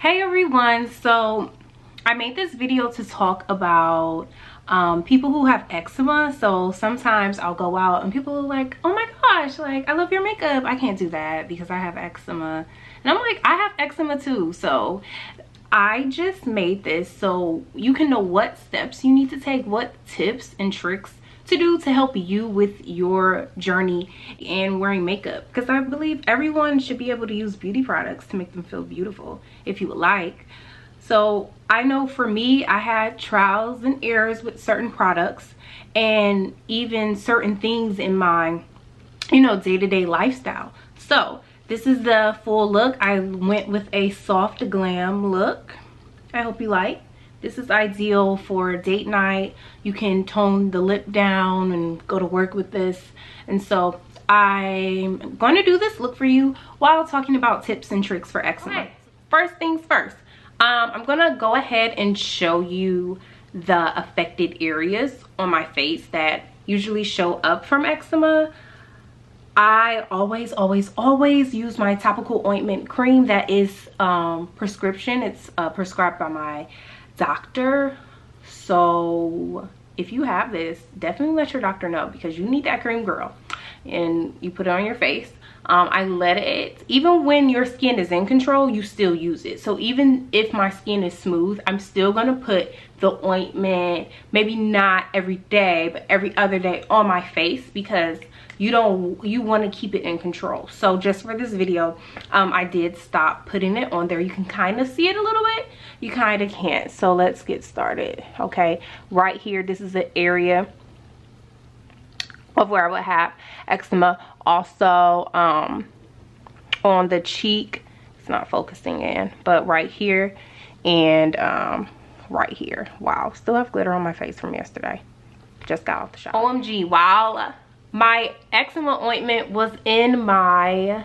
Hey everyone, so I made this video to talk about people who have eczema. So sometimes I'll go out and people are like, oh my gosh, like I love your makeup. I can't do that because I have eczema. And I'm like, I have eczema too. So I just made this so you can know what steps you need to take, what tips and tricks to do to help you with your journey in wearing makeup, because I believe everyone should be able to use beauty products to make them feel beautiful if you would like. So I know for me, I had trials and errors with certain products and even certain things in my day-to-day lifestyle. So this is the full look. I went with a soft glam look. I hope you like. This is ideal for date night. You can tone the lip down and go to work with this. And so I'm going to do this look for you while talking about tips and tricks for eczema. Right. First things first, I'm going to go ahead and show you the affected areas on my face that usually show up from eczema. I always use my topical ointment cream that is prescription. It's prescribed by my doctor. So if you have this, definitely let your doctor know, because you need that cream, girl. And you put it on your face. I let it, even when your skin is in control, you still use it. So even if my skin is smooth, I'm still gonna put the ointment, maybe not every day, but every other day on my face, because you want to keep it in control. So just for this video, I did stop putting it on there. You can kind of see it a little bit, you kind of can't. So let's get started. Okay, right here, this is the area of where I would have eczema. Also on the cheek, it's not focusing in, but right here and right here. Wow, still have glitter on my face from yesterday. Just got off the shower. OMG, while my eczema ointment was in my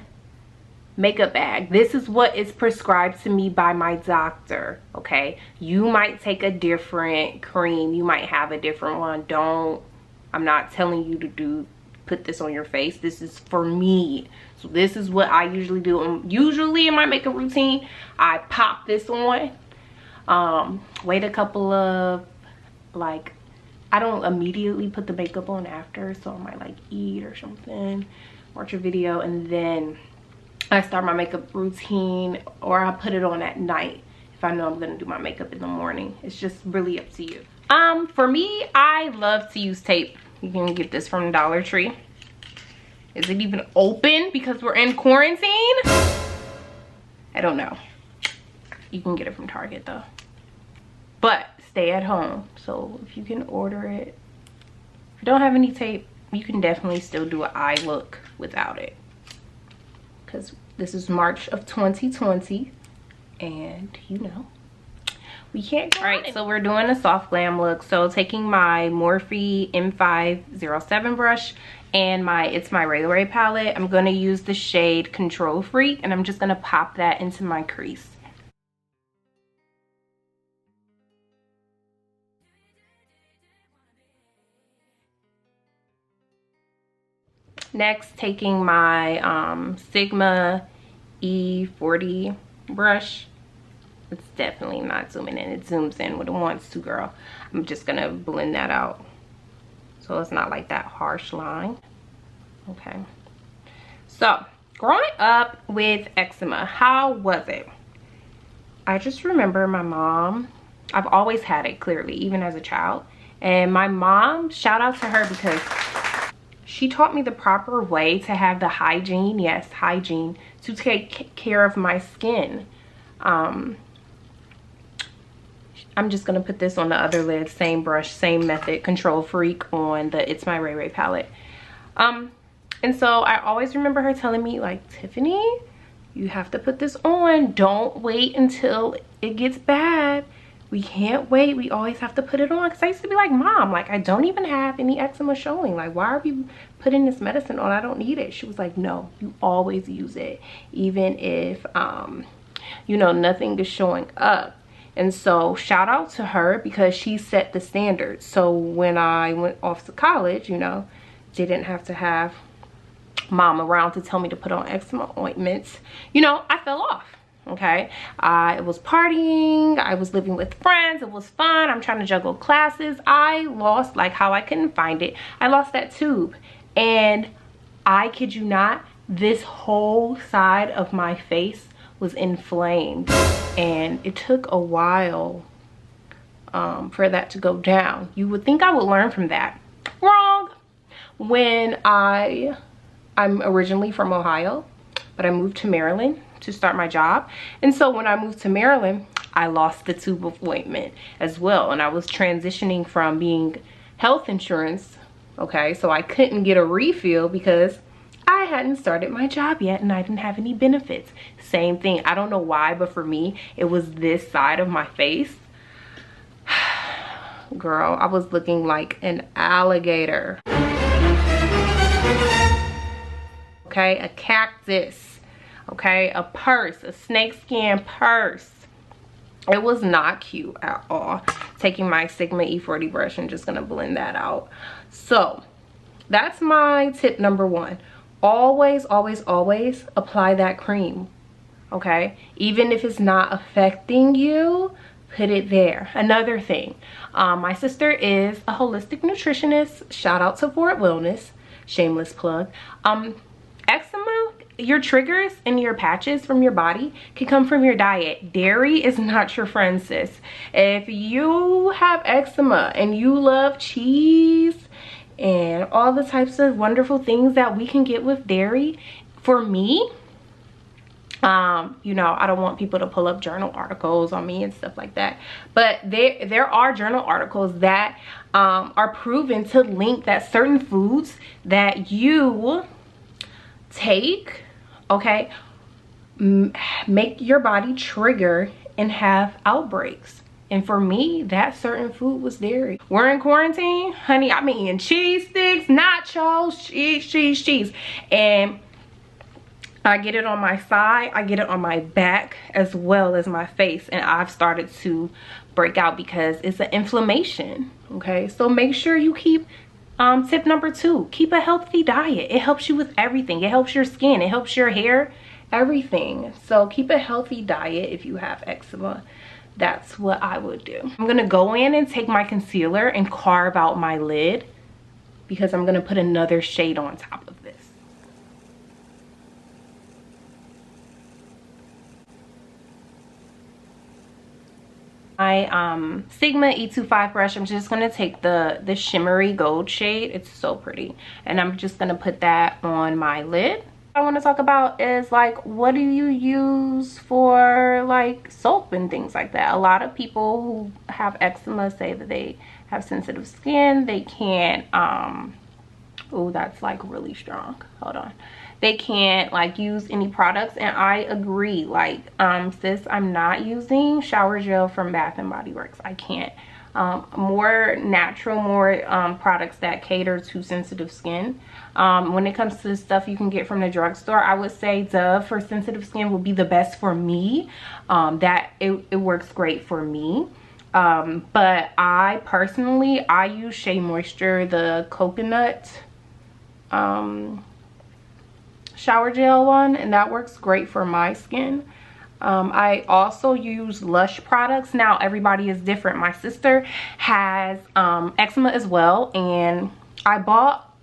makeup bag, this is what is prescribed to me by my doctor. Okay, you might take a different cream, you might have a different one. I'm not telling you to put this on your face. This is for me. So this is what I usually do. Usually in my makeup routine, I pop this on, wait a couple of, like, I don't immediately put the makeup on after, so I might like eat or something, watch a video, and then I start my makeup routine, or I put it on at night if I know I'm gonna do my makeup in the morning. It's just really up to you. For me, I love to use tape. You can get this from Dollar Tree. Is it even open because we're in quarantine? I don't know. You can get it from Target though. But stay at home. So if you can order it. If you don't have any tape, you can definitely still do an eye look without it. Because this is March of 2020. And we can't go. All right, so we're doing a soft glam look. So taking my Morphe M507 brush and It's My Ray Ray palette, I'm going to use the shade Control Freak, and I'm just going to pop that into my crease. Next, taking my Sigma E40 brush. It's definitely not zooming in. It zooms in when it wants to, girl. I'm just gonna blend that out so it's not like that harsh line. Okay. So, growing up with eczema, how was it? I just remember my mom, I've always had it, clearly, even as a child. And my mom, shout out to her, because she taught me the proper way to have the hygiene, yes, hygiene, to take care of my skin. I'm just gonna put this on the other lid, same brush, same method, Control Freak on the It's My Ray Ray palette. And so I always remember her telling me, like, Tiffany, you have to put this on. Don't wait until it gets bad. We can't wait. We always have to put it on. Because I used to be like, Mom, like, I don't even have any eczema showing. Like, why are we putting this medicine on? I don't need it. She was like, no, you always use it. Even if, nothing is showing up. And so shout out to her, because she set the standard. So when I went off to college, didn't have to have Mom around to tell me to put on eczema ointments. I fell off. Okay, I was partying, I was living with friends, it was fun, I'm trying to juggle classes. I lost, like how I couldn't find it, I lost that tube. And I kid you not, this whole side of my face was inflamed, and it took a while for that to go down. You would think I would learn from that. Wrong. When I'm originally from Ohio, but I moved to Maryland to start my job. And so when I moved to Maryland, I lost the tube of ointment as well. And I was transitioning from being health insurance, okay? So I couldn't get a refill because I hadn't started my job yet and I didn't have any benefits. Same thing. I don't know why, but for me, it was this side of my face. Girl, I was looking like an alligator. Okay, a cactus. Okay, a purse, a snakeskin purse. It was not cute at all. Taking my Sigma E40 brush and just gonna blend that out. So that's my tip number one. Always, always, always apply that cream. Okay, even if it's not affecting you, put it there. Another thing, my sister is a holistic nutritionist. Shout out to Fort Wellness, shameless plug. Eczema, your triggers and your patches from your body can come from your diet. Dairy is not your friend, sis. If you have eczema and you love cheese and all the types of wonderful things that we can get with dairy, for me, you know, I don't want people to pull up journal articles on me and stuff like that, but there are journal articles that are proven to link that certain foods that you take, okay, make your body trigger and have outbreaks. And for me, that certain food was dairy. We're in quarantine, honey. I'm eating cheese sticks, nachos, cheese. And I get it on my side, I get it on my back as well as my face. And I've started to break out because it's an inflammation, okay? So make sure you keep, tip number two, keep a healthy diet. It helps you with everything. It helps your skin, it helps your hair, everything. So keep a healthy diet if you have eczema. That's what I would do. I'm gonna go in and take my concealer and carve out my lid because I'm gonna put another shade on top of this. My Sigma E25 brush, I'm just gonna take the shimmery gold shade. It's so pretty. And I'm just gonna put that on my lid. I want to talk about is like, what do you use for like soap and things like that? A lot of people who have eczema say that they have sensitive skin. They can't oh, that's like really strong. Hold on. They can't like use any products, and I agree. Like sis, I'm not using shower gel from Bath and Body Works. I can't. More natural, more products that cater to sensitive skin. When it comes to the stuff you can get from the drugstore, I would say Dove for sensitive skin will be the best for me. That it works great for me. But I personally, I use Shea Moisture, the coconut shower gel one, and that works great for my skin. I also use Lush products. Now everybody is different. My sister has eczema as well, and I bought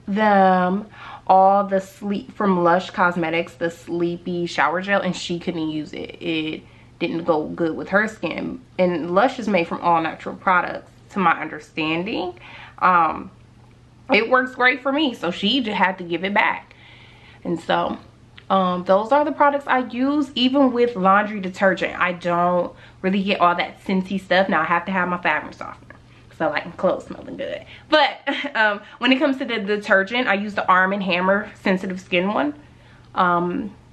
them all the sleep from Lush Cosmetics, the sleepy shower gel, and she couldn't use it. It didn't go good with her skin, and Lush is made from all natural products to my understanding. It works great for me, so she just had to give it back. And so those are the products I use. Even with laundry detergent, I don't really get all that scenty stuff. Now I have to have my fabric softener so like my clothes smelling good. But when it comes to the detergent, I use the Arm & Hammer sensitive skin one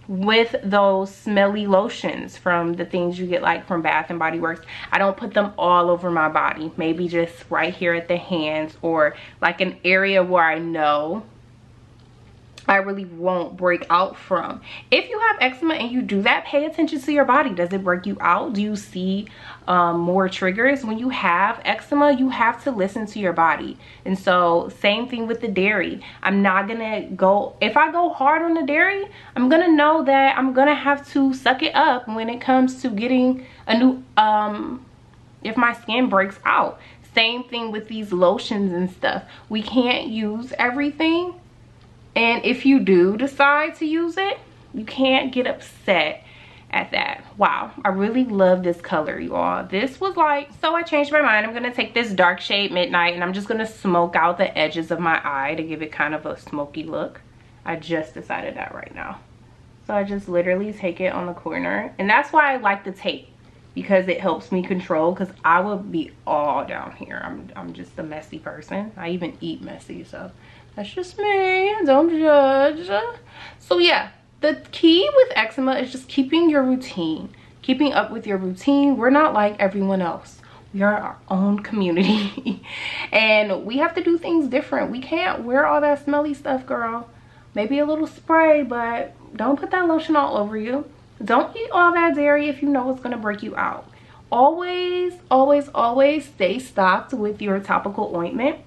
with those smelly lotions from the things you get like from Bath and Body Works. I don't put them all over my body, maybe just right here at the hands, or like an area where I know I really won't break out from. If you have eczema and you do that, pay attention to your body. Does it break you out? Do you see more triggers? When you have eczema, you have to listen to your body. And so same thing with the dairy. I'm not gonna go, if I go hard on the dairy, I'm gonna know that I'm gonna have to suck it up when it comes to getting a new, if my skin breaks out. Same thing with these lotions and stuff. We can't use everything. And if you do decide to use it, you can't get upset at that. Wow, I really love this color, you all. This was like, so I changed my mind. I'm gonna take this dark shade Midnight and I'm just gonna smoke out the edges of my eye to give it kind of a smoky look. I just decided that right now. So I just literally take it on the corner. And that's why I like the tape, because it helps me control, because I would be all down here. I'm just a messy person. I even eat messy, so that's just me, don't judge. So yeah, the key with eczema is just keeping your routine, keeping up with your routine. We're not like everyone else. We are our own community and we have to do things different. We can't wear all that smelly stuff, girl. Maybe a little spray, but don't put that lotion all over you. Don't eat all that dairy if you know it's gonna break you out. Always, always, always stay stocked with your topical ointment.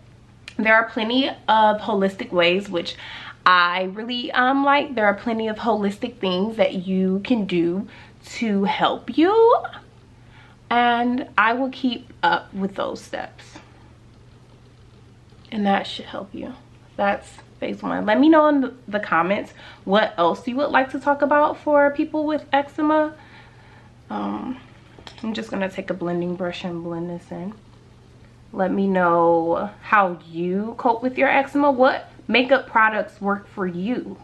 There are plenty of holistic ways, which I really like. There are plenty of holistic things that you can do to help you, and I will keep up with those steps, and that should help you. That's phase one. Let me know in the comments what else you would like to talk about for people with eczema. I'm just gonna take a blending brush and blend this in. Let me know how you cope with your eczema. What makeup products work for you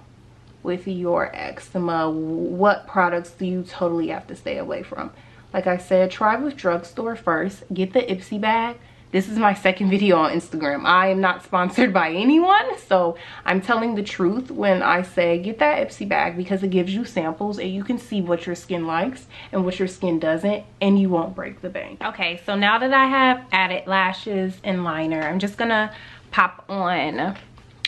with your eczema? What products do you totally have to stay away from? Like I said, try with drugstore first. Get the Ipsy bag. This is my second video on Instagram. I am not sponsored by anyone, so I'm telling the truth when I say get that Ipsy bag, because it gives you samples and you can see what your skin likes and what your skin doesn't, and you won't break the bank. Okay, so now that I have added lashes and liner, I'm just gonna pop on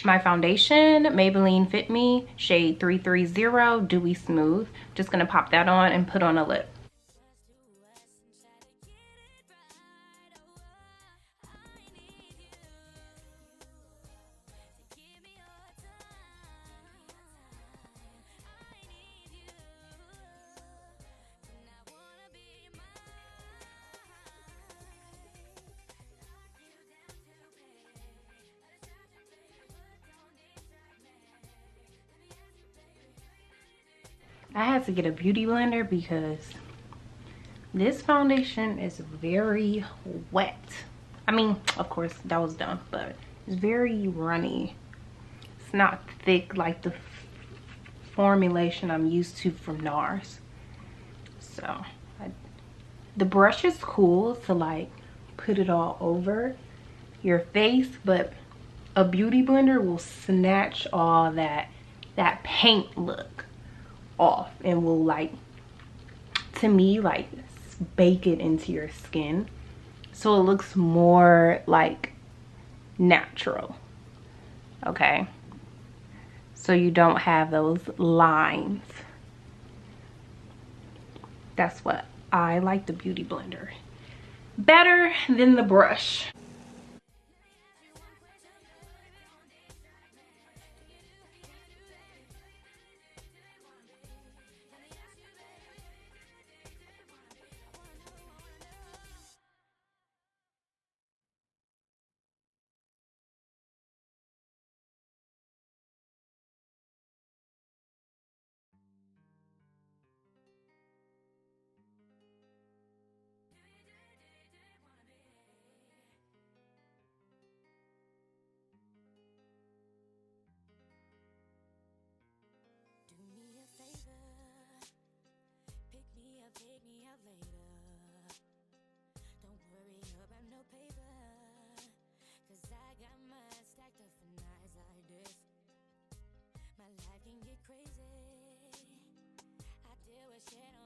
my foundation, Maybelline Fit Me, shade 330, Dewy Smooth. Just gonna pop that on and put on a lip. I had to get a beauty blender because this foundation is very wet. I mean, of course, that was dumb, but it's very runny. It's not thick like the formulation I'm used to from NARS. So, the brush is cool to like put it all over your face, but a beauty blender will snatch all that paint look off and will, like, to me, like bake it into your skin so it looks more like natural. Okay, so you don't have those lines. That's what I like the beauty blender better than the brush. Life can get crazy. I deal with shit